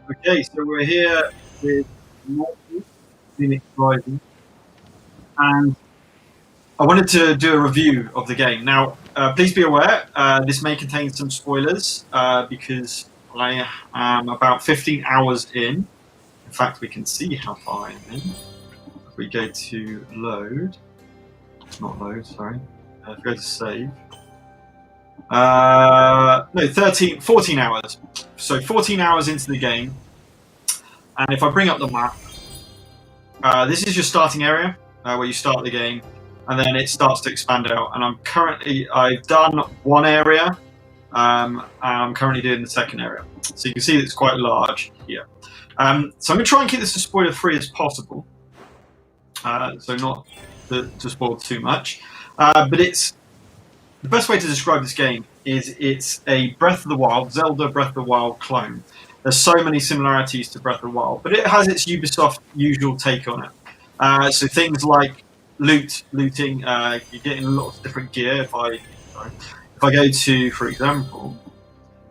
Okay, so we're here with Immortals Fenyx Rising, and I wanted to do a review of the game. Now, please be aware, this may contain some spoilers because I am about 15 hours in. In fact, we can see how far I'm in. If we go to load, it's not load, sorry. If we go to save. No, 14 hours. So 14 hours into the game. And if I bring up the map, this is your starting area where you start the game, and then it starts to expand out. And I've done one area, and I'm currently doing the second area. So you can see that it's quite large here. So I'm going to try and keep this as spoiler free as possible, so not to spoil too much. But it's the best way to describe this game is it's a Breath of the Wild, Zelda Breath of the Wild clone. There's so many similarities to Breath of the Wild, but it has its Ubisoft usual take on it. So things like looting, you're getting lots of different gear. If I go to, for example,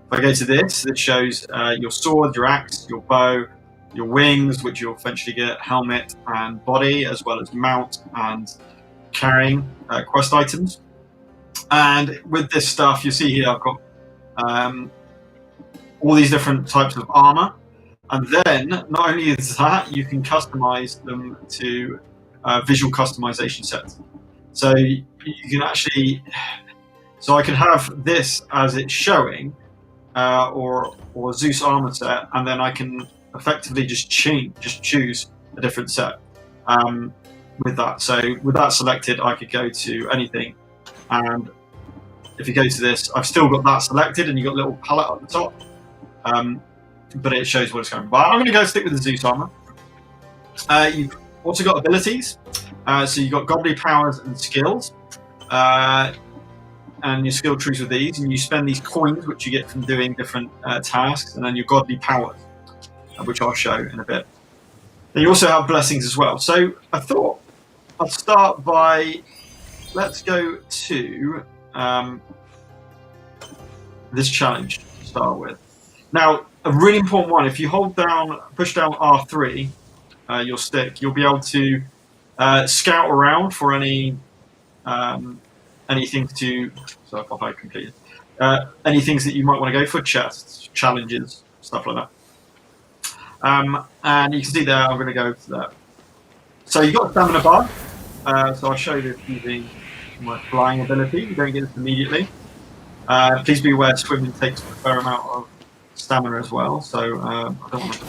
if I go to this, that shows your sword, your axe, your bow, your wings, which you'll eventually get, helmet and body, as well as mount and carrying quest items. And with this stuff, you see here, I've got all these different types of armor, and then not only is that, you can customize them to visual customization sets. So you can actually, so I could have this as it's showing, or Zeus armor set, and then I can effectively just choose a different set with that. So with that selected, I could go to anything, and if you go to this, I've still got that selected, and you've got a little palette at the top. But it shows what it's going. But I'm going to go stick with the Zeus armor. You've also got abilities. So you've got godly powers and skills. And your skill trees with these. And you spend these coins, which you get from doing different tasks. And then your godly powers, which I'll show in a bit. Then you also have blessings as well. So I thought I'll start by, let's go to this challenge to start with. Now, a really important one, if you push down R3, your stick, you'll be able to scout around for anything any things that you might want to go for, chests, challenges, stuff like that. And you can see there, I'm going to go to that. So you've got a stamina bar. So I'll show you this using my flying ability. You don't get this immediately. Please be aware swimming takes a fair amount of stamina as well, so I don't want to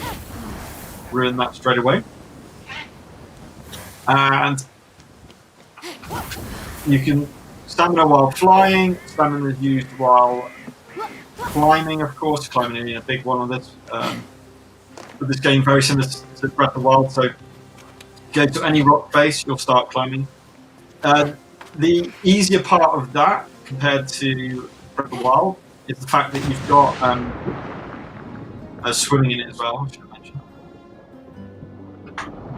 ruin that straight away. And you can stamina while flying, stamina is used while climbing, of course. Climbing is a big one on this. But this game very similar to Breath of the Wild, so go to any rock face, you'll start climbing. The easier part of that compared to Breath of the Wild is the fact that you've got swimming in it as well, I should mention.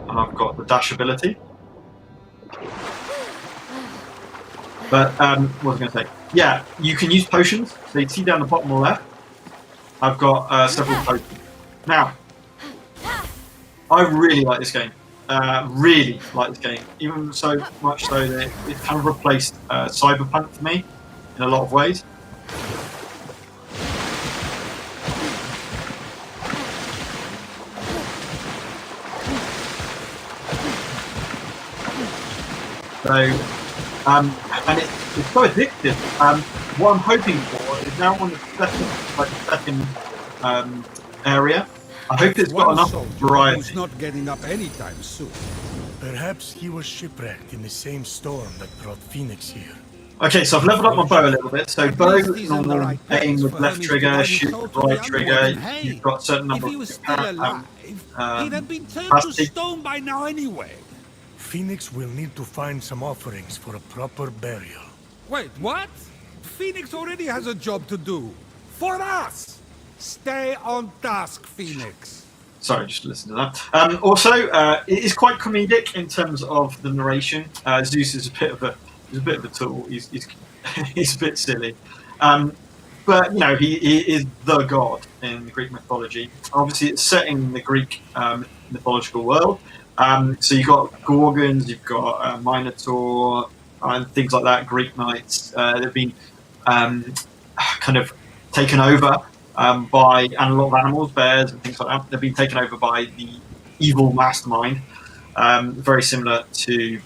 And I've got the dash ability. But what was I going to say? Yeah, you can use potions. So you see down the bottom left, I've got several potions. Now, I really like this game. Really like this game. Even so much so that it kind of replaced Cyberpunk for me in a lot of ways. So, and it's so addictive. What I'm hoping for is now on the second area. I hope it's got enough variety. He's not getting up anytime soon. Perhaps he was shipwrecked in the same storm that brought Phoenix here. Okay, so I've leveled up my bow a little bit. So bow, normal, aim with left trigger, shoot with right trigger. You've got a certain number if he was still alive, he'd have been turned to stone by now anyway. Phoenix will need to find some offerings for a proper burial. Wait, what? Phoenix already has a job to do. For us! Stay on task, Phoenix. Sorry, just listen to that. Also, it is quite comedic in terms of the narration. Zeus is a bit of a tool. He's he's a bit silly, but you know he is the god. in the Greek mythology. Obviously, it's set in the Greek mythological world. So you've got Gorgons, you've got Minotaur, and things like that. Greek knights. They've been kind of taken over by and a lot of animals, bears, and things like that. They've been taken over by the evil mastermind. Very similar to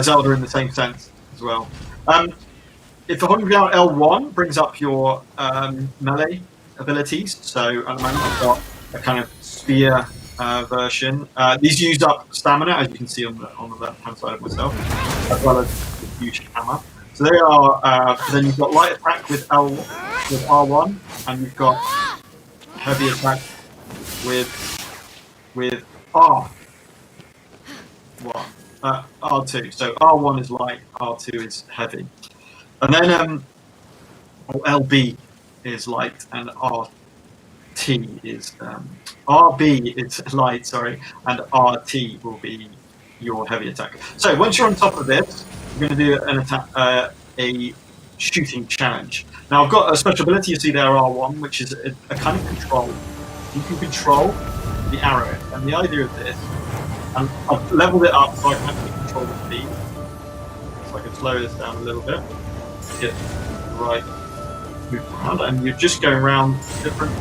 Zelda in the same sense as well. If you're holding down L1, brings up your melee abilities. So at the moment, I've got a kind of spear version. These use up stamina, as you can see on the left-hand side of myself, as well as the huge hammer. So they are. Then you've got light attack with R1, and you've got heavy attack with R1. R2. So R1 is light, R2 is heavy. And then LB is light and RT is RB is light, sorry, and RT will be your heavy attack. So once you're on top of this, we're going to do an attack, a shooting challenge. Now I've got a special ability you see there, R1, which is a kind of control. You can control the arrow, and the idea of this, and I've leveled it up so I can actually control the speed. So I can slow this down a little bit. Get the right move around, and you're just going around different.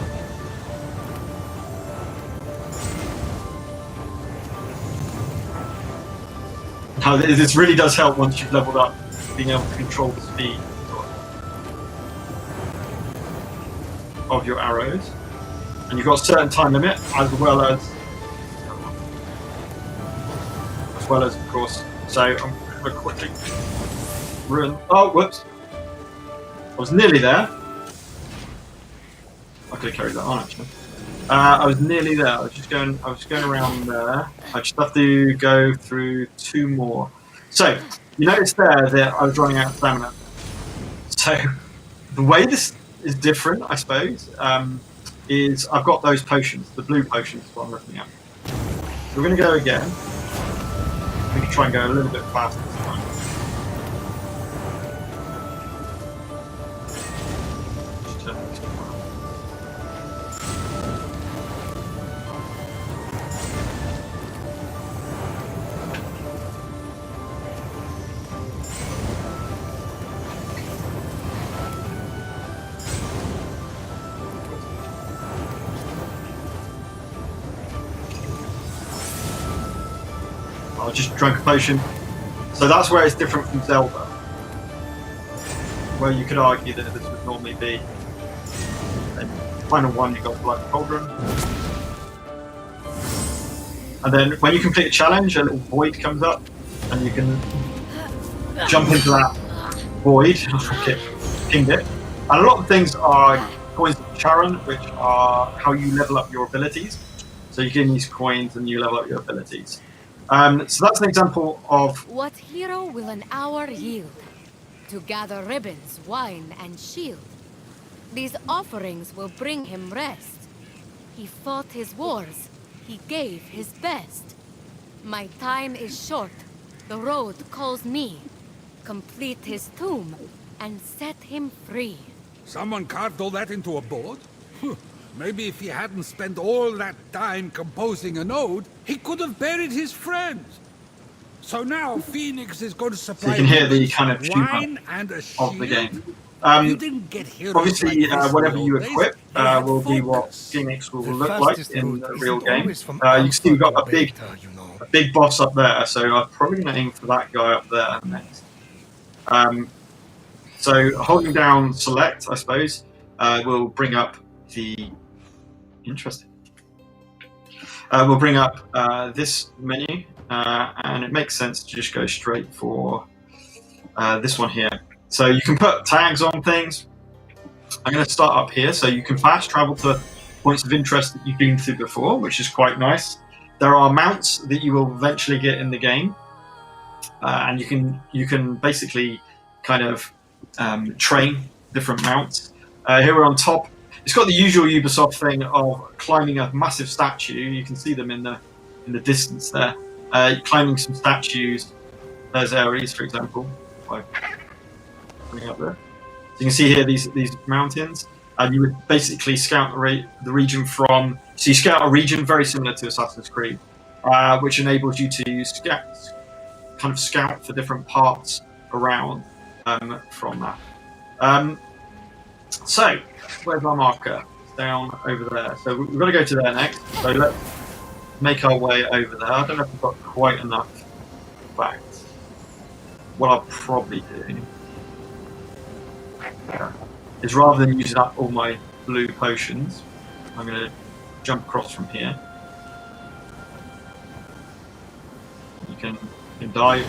Now, this really does help once you've leveled up, being able to control the speed of your arrows, and you've got a certain time limit, as well as of course. So I'm going to quickly ruin. Oh, whoops! I was nearly there. I could have carried that on actually. I was nearly there. I was going around there. I just have to go through 2 more. So you notice there that I was running out of stamina. So the way this is different, I suppose, is I've got those potions, the blue potions, is what I'm looking at. So we're going to go again. We can try and go a little bit faster this time. I just drank a potion. So that's where it's different from Zelda, where you could argue that this would normally be. And final one, you got Blood Cauldron. And then when you complete a challenge, a little void comes up, and you can jump into that void. Okay, pinged it. And a lot of things are coins of Charon, which are how you level up your abilities. So you gain these coins and you level up your abilities. So that's an example of... What hero will an hour yield? To gather ribbons, wine, and shield. These offerings will bring him rest. He fought his wars. He gave his best. My time is short. The road calls me. Complete his tomb and set him free. Someone carved all that into a board? Maybe if he hadn't spent all that time composing an ode, he could have buried his friends. So now Fenyx is going to supply So you can hear the kind of wine and a shield. of the game. You didn't get heroes Obviously, like this whatever in you old days. equip They had will be what focus. Fenyx will The look like fastest in route the isn't real game. always from You can see we've got alpha a big, to beta, you know. a big boss up there, so I'm probably going to aim for that guy up there next. So holding down select, I suppose, will bring up the... Interesting. We'll bring up this menu, and it makes sense to just go straight for this one here. So you can put tags on things. I'm going to start up here, so you can fast travel to points of interest that you've been to before, which is quite nice. There are mounts that you will eventually get in the game, and you can basically kind of train different mounts. Here we're on top. It's got the usual Ubisoft thing of climbing a massive statue. You can see them in the distance there. Climbing some statues. There's Ares, for example. Coming up there. So you can see here these mountains. and you would basically scout the region from. So you scout a region very similar to Assassin's Creed, which enables you to scout for different parts around from that. So where's our marker? It's down over there. So we've got to go to there next. So let's make our way over there. I don't know if we've got quite enough. In fact, what I'll probably do is rather than using up all my blue potions, I'm going to jump across from here. You can dive.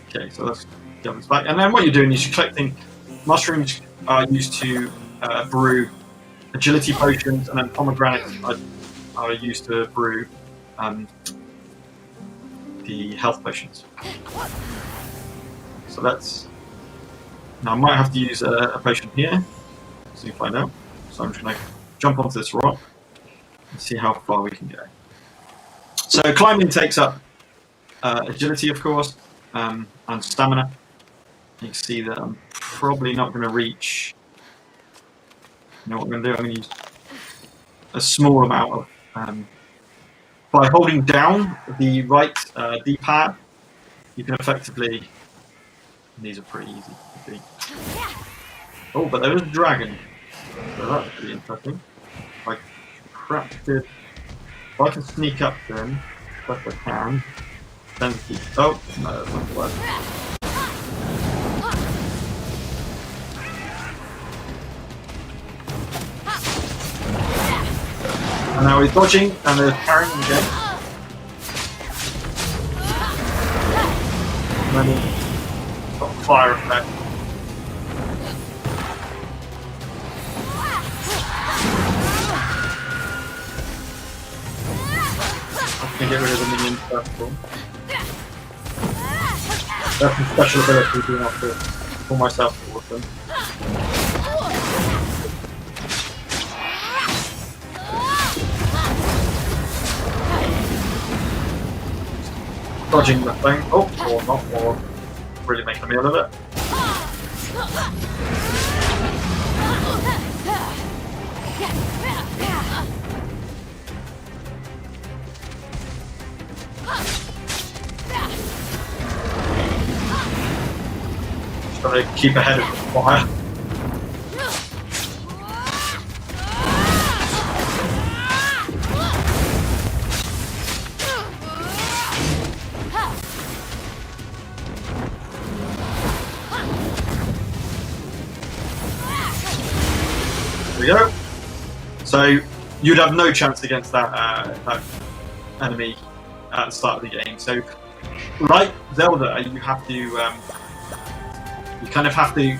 Okay, so let's jump this back. And then what you're doing is you're collecting mushrooms are used to brew agility potions, and then pomegranates are used to brew the health potions. So let's. Now I might have to use a potion here, so you find out. So I'm just going to jump onto this rock and see how far we can go. So climbing takes up agility, of course, and stamina. You can see that I'm probably not going to reach. You know what I'm going to do? I'm going to use a small amount of. By holding down the right D-pad, you can effectively. These are pretty easy to beat. Oh, but there is a dragon. So that's pretty interesting. If I can sneak up to him, if I can, then oh, no, that's not working. And now he's dodging, and they're carrying him again. And then he's got fire effect. I can get rid of the minions first of all. That's some special ability being able to pull myself towards them. Dodging the thing. Oh, or not, or really making a meal of it. Just gotta keep ahead of the fire. There we go. So you'd have no chance against that enemy at the start of the game. So, like Zelda, you have to you kind of have to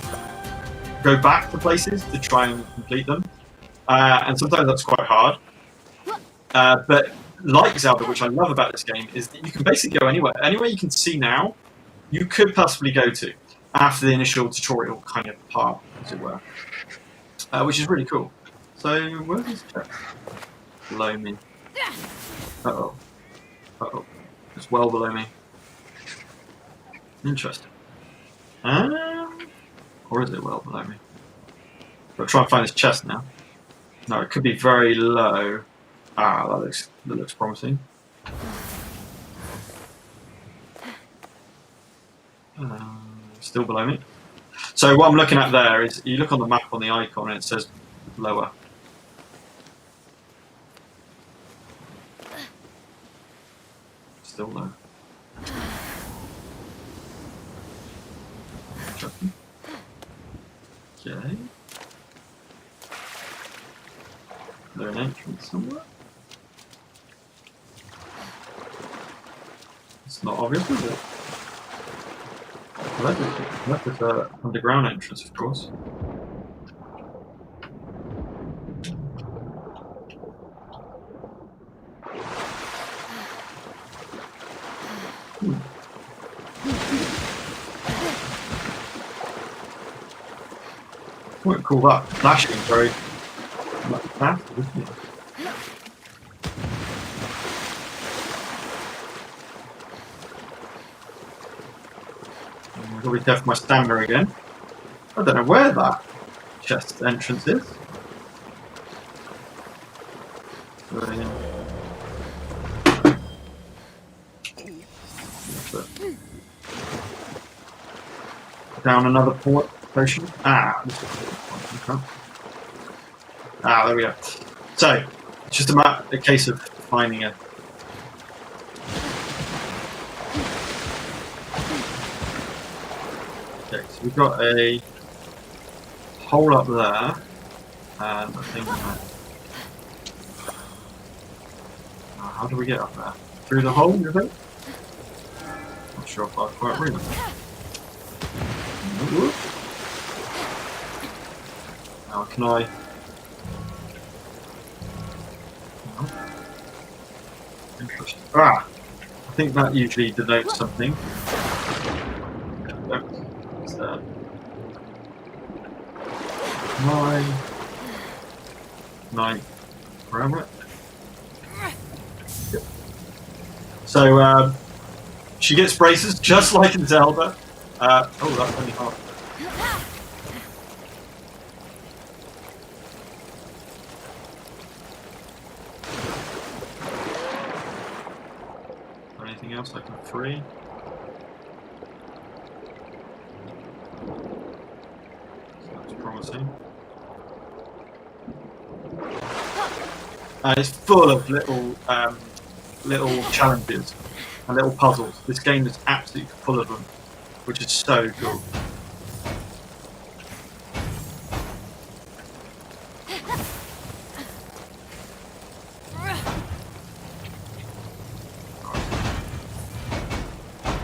go back to places to try and complete them, and sometimes that's quite hard. But like Zelda, which I love about this game, is that you can basically go anywhere. Anywhere you can see now, you could possibly go to after the initial tutorial kind of part, as it were. Which is really cool. So, where is that? Below me. Uh-oh. Uh-oh. It's well below me. Interesting. Or is it well below me? I'll try and find this chest now. No, it could be very low. Ah, that looks promising. Still below me. So what I'm looking at there is, you look on the map on the icon and it says lower. Still low. Interesting. Okay. Is there an entrance somewhere? It's not obvious, is it? That is an underground entrance, of course. I wouldn't call that flashing very fast, isn't it? I've got to be careful my stamina again. I don't know where that chest entrance is. Down another potion. Ah, okay. Ah, there we go. So, it's just a case of finding it. Okay, so we've got a hole up there, and I think how do we get up there? Through the hole, you think? Not sure if I quite read it. Now can I? No. Interesting. Ah, I think that usually denotes something. What's that? 9. Grab it. Yep. So she gets braces just like in Zelda. Oh, that's only half. Anything else I can free? That's promising. And it's full of little challenges and little puzzles. This game is absolutely full of them, which is so cool.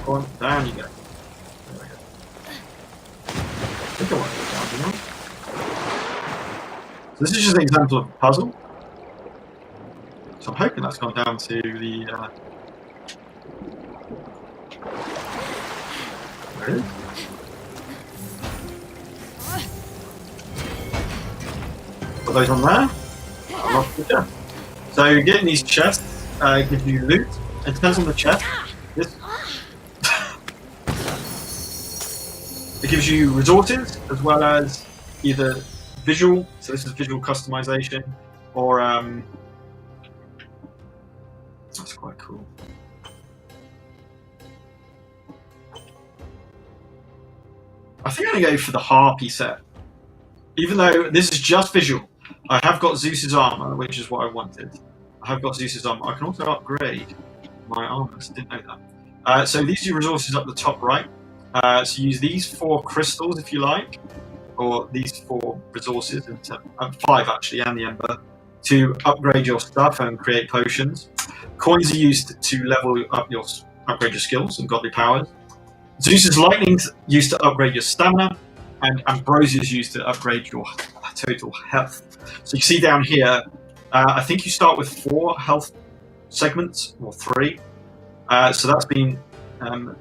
Go on, down you go. There we go. I think I want to go down, you know? So this is just an example of a puzzle. So I'm hoping that's gone down to the... There it is. Put those on there. Unlock the chest. So getting these chests gives you loot. It depends on the chest. It gives you resources as well as either visual, so this is visual customization, or that's quite cool. I think I'm going to go for the Harpy set. Even though this is just visual, I have got Zeus's armor, which is what I wanted. I have got Zeus's armor. I can also upgrade my armors. Didn't know that. So these are your resources up the top right. So use these 4 crystals if you like, or these 4 resources, 5 actually, and the ember, to upgrade your stuff and create potions. Coins are used to level up upgrade your skills and godly powers. Zeus's lightning's used to upgrade your stamina, and ambrosia is used to upgrade your total health. So you see down here, I think you start with 4 health segments, or 3. So that's been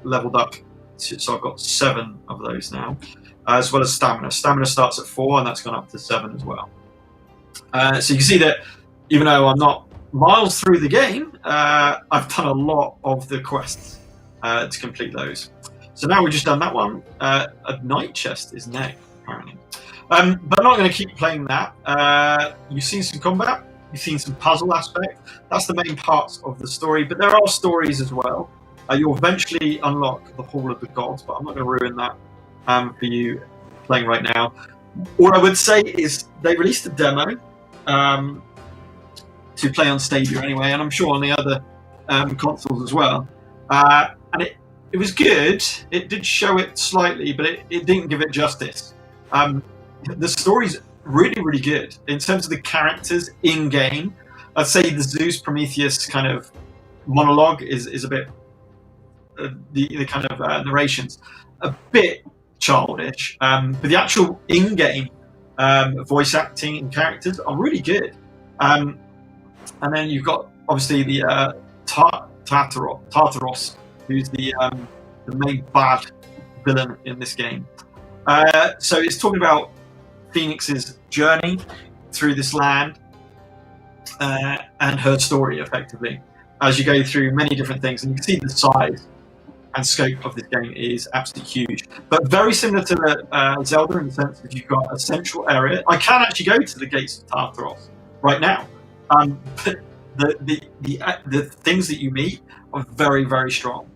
leveled up. So I've got 7 of those now, as well as stamina. Stamina starts at 4, and that's gone up to 7 as well. So you can see that even though I'm not miles through the game, I've done a lot of the quests to complete those. So now we've just done that one. A night chest is next, apparently. But I'm not going to keep playing that. You've seen some combat. You've seen some puzzle aspect. That's the main parts of the story, but there are stories as well. You'll eventually unlock the Hall of the Gods, but I'm not going to ruin that for you playing right now. All I would say is they released a demo to play on Stadia anyway, and I'm sure on the other consoles as well. And it was good. It did show it slightly, but it didn't give it justice. The story's really, really good. In terms of the characters in-game, I'd say the Zeus Prometheus kind of monologue is a bit... the kind of narration's a bit childish, but the actual in-game voice acting and characters are really good. And then you've got obviously the Tartaros, who's the main bad villain in this game. So it's talking about Phoenix's journey through this land and her story, effectively, as you go through many different things, and you can see the size and scope of this game is absolutely huge. But very similar to Zelda in the sense that you've got a central area. I can actually go to the gates of Tartaros right now. But the things that you meet are very, very strong,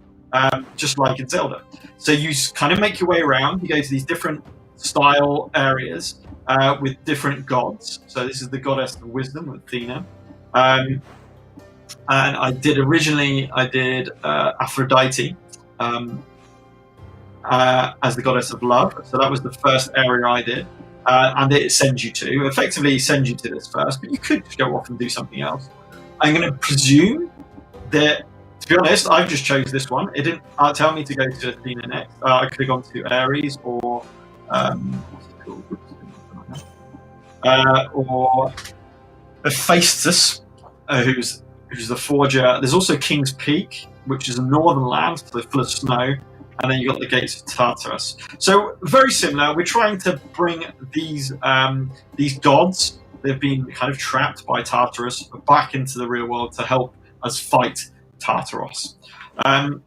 just like in Zelda. So you kind of make your way around. You go to these different style areas with different gods. So this is the goddess of wisdom, Athena. And I did Aphrodite as the goddess of love. So that was the first area I did. And it sends you to, effectively sends you to this first, but you could go off and do something else. I'm going to presume that, to be honest, I've just chose this one. It didn't tell me to go to Athena next. I could have gone to Ares or what's it called? Or Hephaestus, who's the forger. There's also King's Peak, which is a northern land, so full of snow. And then you've got the gates of Tartarus. So very similar. We're trying to bring these gods, they've been kind of trapped by Tartarus, back into the real world to help us fight Tartaros. And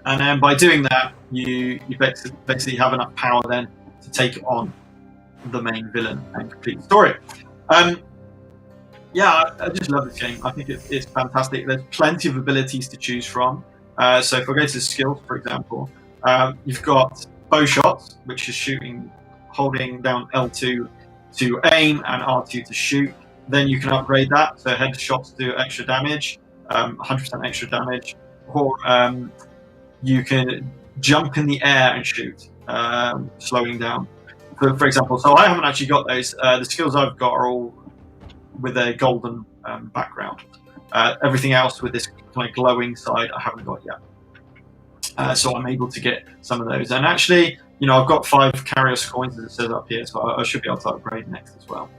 then by doing that, you basically have enough power then to take on the main villain and complete the story. Yeah, I just love this game. I think it's fantastic. There's plenty of abilities to choose from. So if I go to skills, for example, you've got bow shots, which is shooting, holding down L2 to aim and R2 to shoot. Then you can upgrade that. So headshots do extra damage, 100% extra damage. Or you can jump in the air and shoot, slowing down. For example, so I haven't actually got those. The skills I've got are all with a golden background. Everything else with this kind of glowing side, I haven't got yet. So I'm able to get some of those. And actually, I've got 5 Carios coins, as it says up here, so I should be able to upgrade next as well.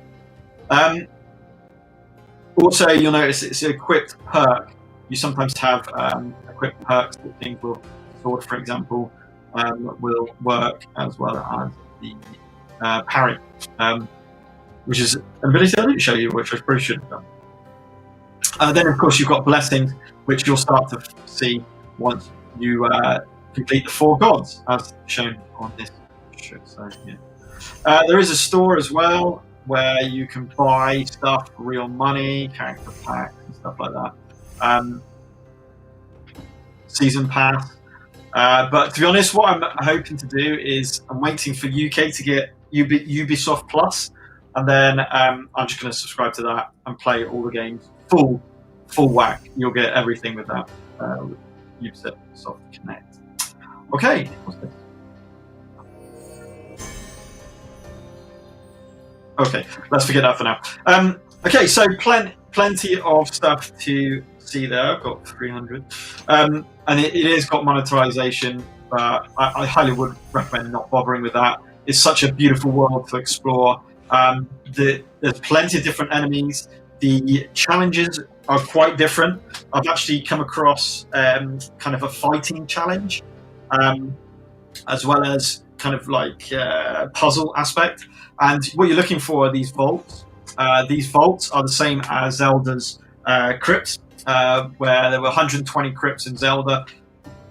Also, you'll notice it's an equipped perk. You sometimes have equipped perks that things will, sword, for example, will work, as well as the parry, which is an ability I didn't show you, which I probably should have done. Then, of course, you've got blessings, which you'll start to see once you complete the 4 gods, as shown on this picture. So, yeah. There is a store as well where you can buy stuff, real money, character packs, and stuff like that. Season pass. But to be honest, what I'm hoping to do is I'm waiting for UK to get Ubisoft Plus, and then I'm just going to subscribe to that and play all the games full whack. You'll get everything with that Ubisoft Connect. Okay, what's this? Okay, let's forget that for now. Okay, so plenty of stuff to see there. I've got 300, and it is got monetization, but I highly would recommend not bothering with that. It's such a beautiful world to explore. There's plenty of different enemies. The challenges are quite different. I've actually come across kind of a fighting challenge, as well as kind of like puzzle aspect. And what you're looking for are these vaults. These vaults are the same as Zelda's crypts, where there were 120 crypts in Zelda.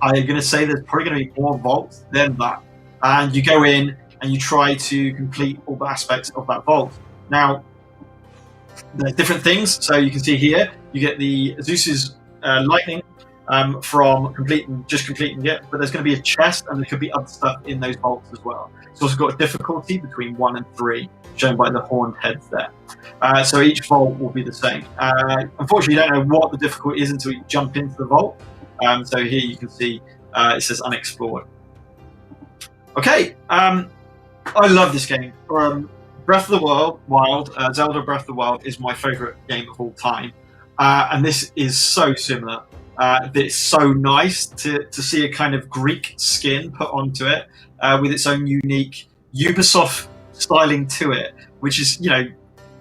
I'm going to say there's probably going to be more vaults than that. And you go in and you try to complete all the aspects of that vault. Now, there's different things. So you can see here, you get the Zeus's lightning from completing it, but there's going to be a chest and there could be other stuff in those vaults as well. It's also got a difficulty between 1 and 3, shown by the horned heads there. So each vault will be the same. Unfortunately, you don't know what the difficulty is until you jump into the vault. So here you can see it says unexplored. Okay, I love this game. Breath of the Wild, Zelda Breath of the Wild is my favourite game of all time. And this is so similar. It's so nice to see a kind of Greek skin put onto it with its own unique Ubisoft styling to it, which is,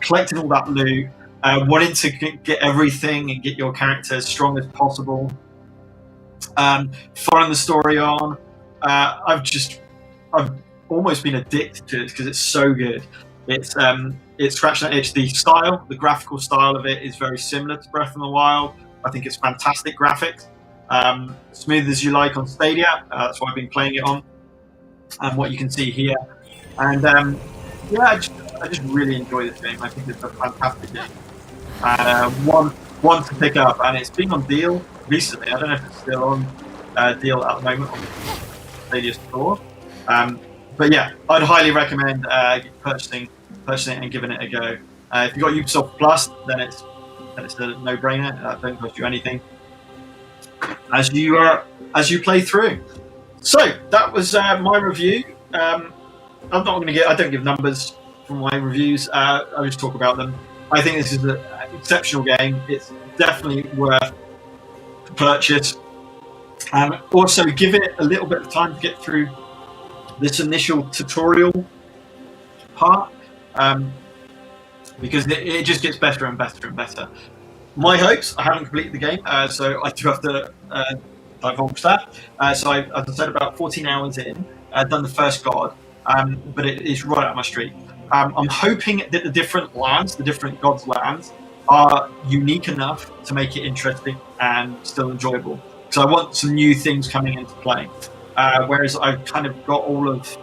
collecting all that loot, wanting to get everything and get your character as strong as possible, following the story on. I've almost been addicted to it because it's so good. It's scratching that itch. The style, the graphical style of it is very similar to Breath of the Wild. I think it's fantastic graphics. smooth as you like on Stadia. That's what I've been playing it on, and what you can see here. And yeah, I just really enjoy this game. I think it's a fantastic game. One to pick up, and it's been on deal recently. I don't know if it's still on deal at the moment on the Stadia store. But yeah, I'd highly recommend purchasing it and giving it a go. If you've got Ubisoft Plus, then it's a no-brainer. Don't cost you anything as you play through. So that was my review. I don't give numbers for my reviews. I just talk about them. I think this is an exceptional game. It's definitely worth the purchase. Also, give it a little bit of time to get through this initial tutorial part, because it just gets better and better and better. My hopes, I haven't completed the game, so I do have to divulge that. So as I said, about 14 hours in, done the first god, but it is right up my street. I'm hoping that the different lands, the different gods' lands, are unique enough to make it interesting and still enjoyable. So I want some new things coming into play. Whereas I've kind of got all of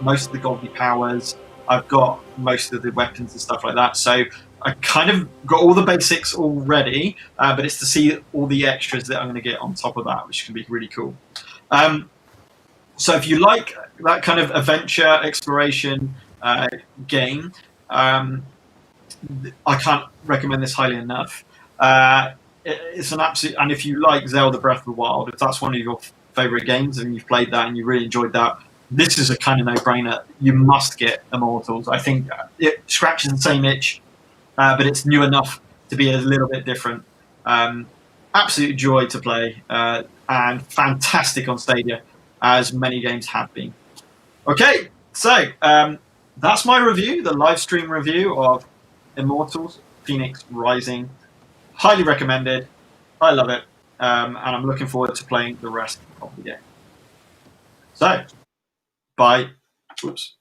most of the godly powers, I've got most of the weapons and stuff like that. So I kind of got all the basics already, but it's to see all the extras that I'm going to get on top of that, which can be really cool. So if you like that kind of adventure exploration game, I can't recommend this highly enough. It's an absolute, and if you like Zelda Breath of the Wild, if that's one of your favorite games and you've played that and you really enjoyed that, this is a kind of no-brainer. You must get Immortals. I think it scratches the same itch, but it's new enough to be a little bit different. Absolute joy to play, and fantastic on Stadia, as many games have been. Okay, so that's my review, the live stream review of Immortals Fenyx Rising. Highly recommended. I love it, and I'm looking forward to playing the rest of the game. So, bye. Oops.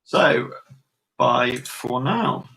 So, bye for now.